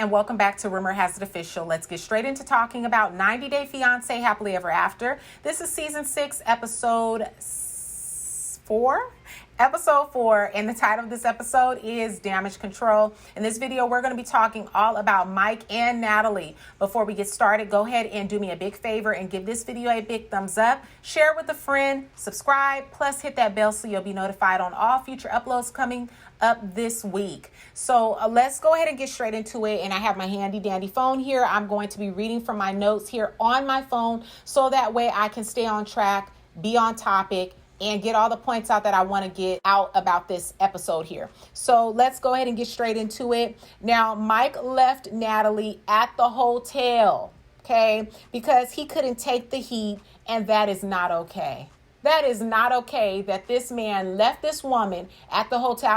and welcome back to Rumor Has It Official. Let's get straight into talking about 90 Day Fiance Happily Ever After. This is season 6, episode 4. Episode 4, and the title of this episode is Damage Control. In this video, we're going to be talking all about Mike and Natalie. Before we get started, go ahead and do me a big favor and give this video a big thumbs up, share it with a friend, subscribe, plus hit that bell so you'll be notified on all future uploads coming up this week. So let's go ahead and get straight into it. And I have my handy dandy phone here. I'm going to be reading from my notes here on my phone so that way I can stay on track, be on topic, and get all the points out that I want to get out about this episode here. So let's go ahead and get straight into it. Now, Mike left Natalie at the hotel, okay, because he couldn't take the heat, and that is not okay. That is not okay that this man left this woman at the hotel.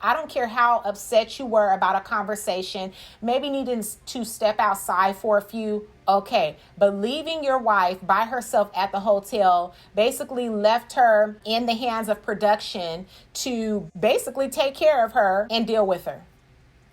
I don't care how upset you were about a conversation, maybe needing to step outside for a few. Okay, but leaving your wife by herself at the hotel basically left her in the hands of production to basically take care of her and deal with her.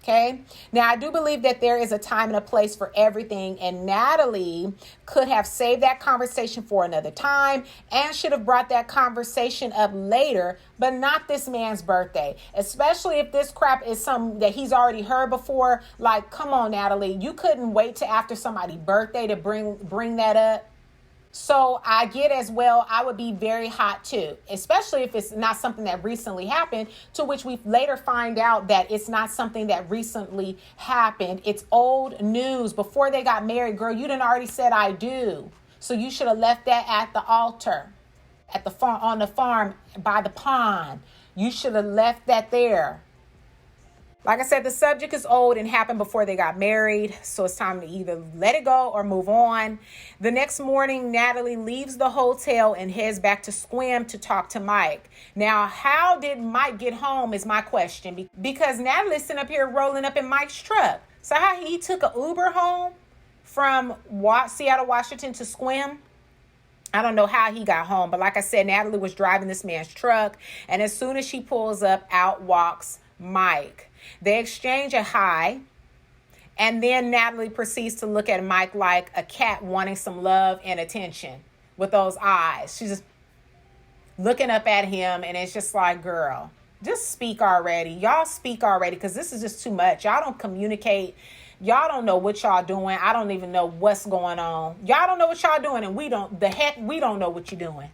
Okay. Now, I do believe that there is a time and a place for everything, and Natalie could have saved that conversation for another time and should have brought that conversation up later, but not this man's birthday, especially if this crap is something that he's already heard before. Like, come on, Natalie, you couldn't wait to after somebody's birthday to bring that up. So I get as well, I would be very hot too, especially if it's not something that recently happened, to which we later find out that it's not something that recently happened. It's old news. Before they got married, girl, you done already said I do. So you should have left that at the altar, at the farm, on the farm, by the pond. You should have left that there. Like I said, the subject is old and happened before they got married, so it's time to either let it go or move on. The next morning, Natalie leaves the hotel and heads back to Squim to talk to Mike. Now, how did Mike get home is my question, because Natalie's sitting up here rolling up in Mike's truck. So how he took an Uber home from Seattle, Washington to Squim? I don't know how he got home, but like I said, Natalie was driving this man's truck, and as soon as she pulls up, out walks Mike. They exchange a hi, and then Natalie proceeds to look at Mike like a cat wanting some love and attention with those eyes. She's just looking up at him, and it's just like, girl, just speak already. Y'all speak already, because this is just too much. Y'all don't communicate. Y'all don't know what y'all doing. I don't even know what's going on. Y'all don't know what y'all doing, and we don't know what you're doing.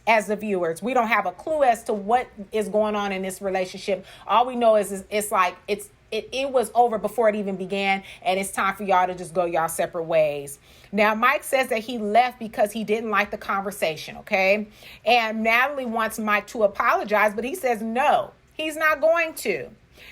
As the viewers, we don't have a clue as to what is going on in this relationship. All we know is it's like it was over before it even began, and it's time for y'all to just go y'all separate ways. Now, Mike says that he left because he didn't like the conversation, okay? And Natalie wants Mike to apologize, but he says no, he's not going to.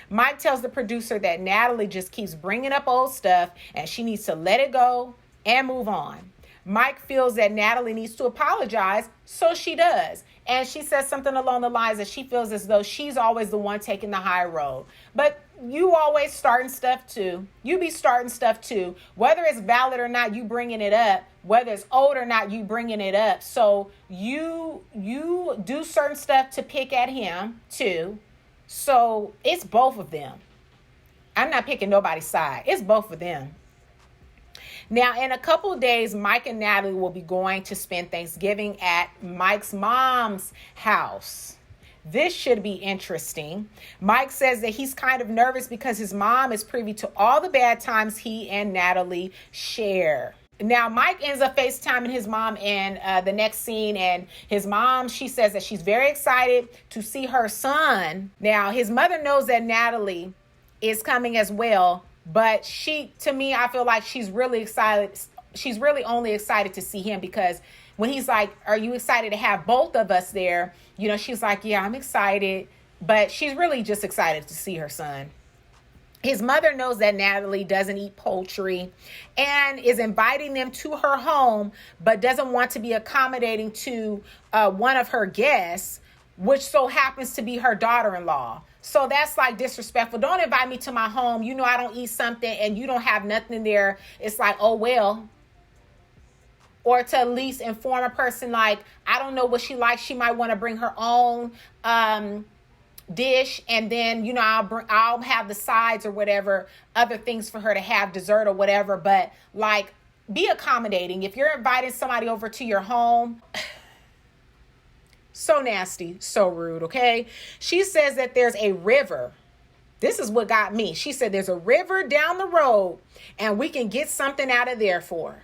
Mike tells the producer that Natalie just keeps bringing up old stuff, and she needs to let it go and move on. Mike feels that Natalie needs to apologize, so she does. And she says something along the lines that she feels as though she's always the one taking the high road. But you always starting stuff too. You be starting stuff too. Whether it's valid or not, you bringing it up. Whether it's old or not, you bringing it up. So you do certain stuff to pick at him too. So it's both of them. I'm not picking nobody's side. It's both of them. Now, in a couple of days, Mike and Natalie will be going to spend Thanksgiving at Mike's mom's house. This should be interesting. Mike says that he's kind of nervous because his mom is privy to all the bad times he and Natalie share. Now, Mike ends up FaceTiming his mom in the next scene, and his mom, she says that she's very excited to see her son. Now, his mother knows that Natalie is coming as well, but I feel like she's really excited. She's really only excited to see him because when he's like, are you excited to have both of us there? You know, she's like, yeah, I'm excited. But she's really just excited to see her son. His mother knows that Natalie doesn't eat poultry and is inviting them to her home, but doesn't want to be accommodating to one of her guests, which so happens to be her daughter-in-law. So that's like disrespectful. Don't invite me to my home. You know I don't eat something and you don't have nothing there. It's like, oh, well. Or to at least inform a person like, I don't know what she likes. She might want to bring her own dish, and then I'll have the sides or whatever, other things for her to have, dessert or whatever. But like, be accommodating. If you're inviting somebody over to your home, so nasty, so rude. Okay, she says that there's a river. This is what got me. She said there's a river down the road and we can get something out of there for her.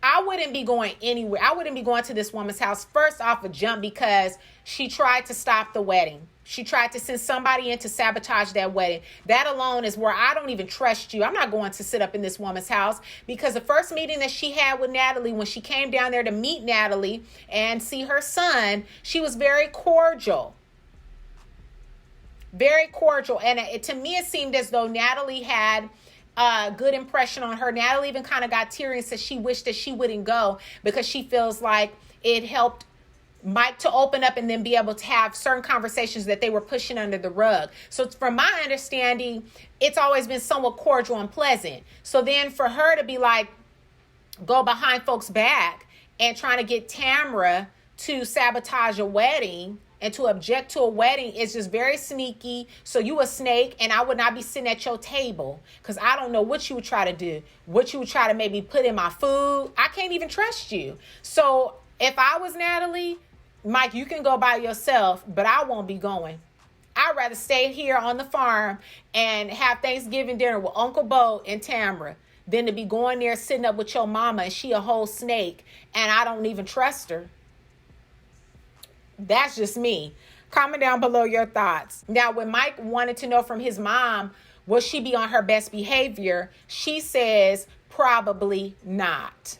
I wouldn't be going anywhere. I wouldn't be going to this woman's house first off a jump because she tried to stop the wedding. She tried to send somebody in to sabotage that wedding. That alone is where I don't even trust you. I'm not going to sit up in this woman's house, because the first meeting that she had with Natalie, when she came down there to meet Natalie and see her son, she was very cordial. Very cordial. And to me, it seemed as though Natalie had a good impression on her. Natalie even kind of got teary and said she wished that she wouldn't go because she feels like it helped Mike to open up and then be able to have certain conversations that they were pushing under the rug. So from my understanding, it's always been somewhat cordial and pleasant. So then for her to be like, go behind folks' back and trying to get Tamara to sabotage a wedding and to object to a wedding is just very sneaky. So you a snake, and I would not be sitting at your table, because I don't know what you would try to do, what you would try to maybe put in my food. I can't even trust you. So if I was Natalie, Mike, you can go by yourself, but I won't be going. I'd rather stay here on the farm and have Thanksgiving dinner with Uncle Bo and Tamara than to be going there sitting up with your mama and she a whole snake and I don't even trust her. That's just me. Comment down below your thoughts. Now, when Mike wanted to know from his mom, will she be on her best behavior? She says probably not.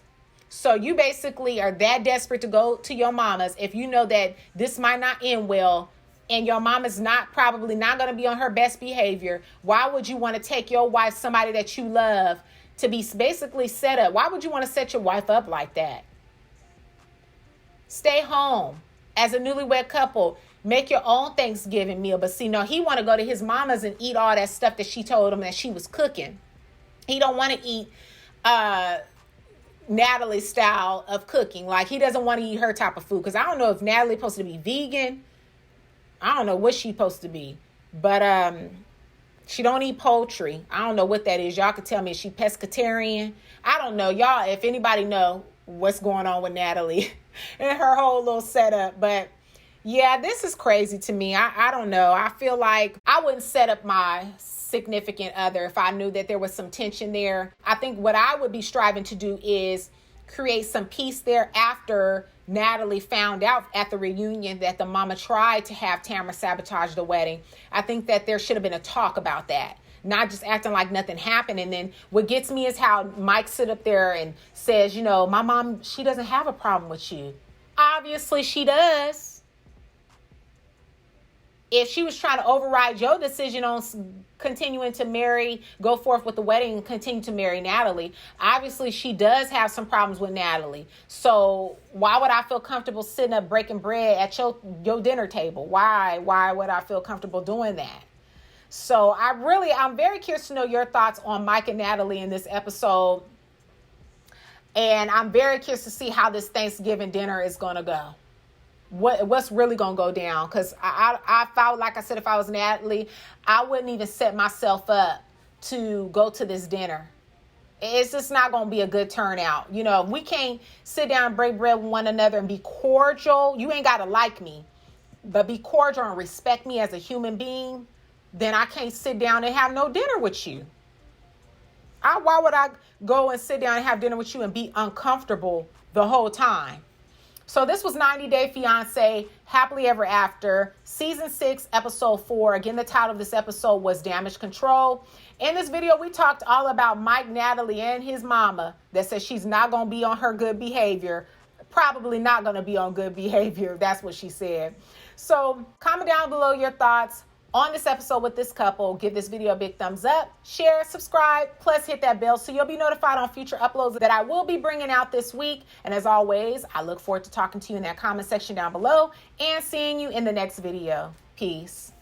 So you basically are that desperate to go to your mama's if you know that this might not end well and your mama's probably not going to be on her best behavior. Why would you want to take your wife, somebody that you love, to be basically set up? Why would you want to set your wife up like that? Stay home. As a newlywed couple, make your own Thanksgiving meal. But see, no, he want to go to his mama's and eat all that stuff that she told him that she was cooking. He don't want to eat Natalie's style of cooking. Like, he doesn't want to eat her type of food. Because I don't know if Natalie's supposed to be vegan. I don't know what she's supposed to be. But she don't eat poultry. I don't know what that is. Y'all could tell me, is she pescatarian? I don't know. Y'all, if anybody know what's going on with Natalie and her whole little setup. But yeah, this is crazy to me. I don't know. I feel like I wouldn't set up my significant other if I knew that there was some tension there. I think what I would be striving to do is create some peace there after Natalie found out at the reunion that the mama tried to have Tamara sabotage the wedding. I think that there should have been a talk about that. Not just acting like nothing happened. And then what gets me is how Mike sit up there and says, you know, my mom, she doesn't have a problem with you. Obviously she does. If she was trying to override your decision on continuing to go forth with the wedding and continue to marry Natalie, obviously she does have some problems with Natalie. So why would I feel comfortable sitting up breaking bread at your dinner table? Why would I feel comfortable doing that? So I'm very curious to know your thoughts on Mike and Natalie in this episode. And I'm very curious to see how this Thanksgiving dinner is going to go. What's really going to go down? Because I felt like I said, if I was Natalie, I wouldn't even set myself up to go to this dinner. It's just not going to be a good turnout. You know, if we can't sit down and break bread with one another and be cordial, you ain't got to like me, but be cordial and respect me as a human being, then I can't sit down and have no dinner with you. Why would I go and sit down and have dinner with you and be uncomfortable the whole time? So this was 90 Day Fiance, Happily Ever After, Season 6, Episode 4. Again, the title of this episode was Damage Control. In this video, we talked all about Mike, Natalie, and his mama that says she's not going to be on her good behavior. Probably not going to be on good behavior. That's what she said. So comment down below your thoughts on this episode with this couple. Give this video a big thumbs up, share, subscribe, plus hit that bell so you'll be notified on future uploads that I will be bringing out this week. And as always, I look forward to talking to you in that comment section down below and seeing you in the next video. Peace.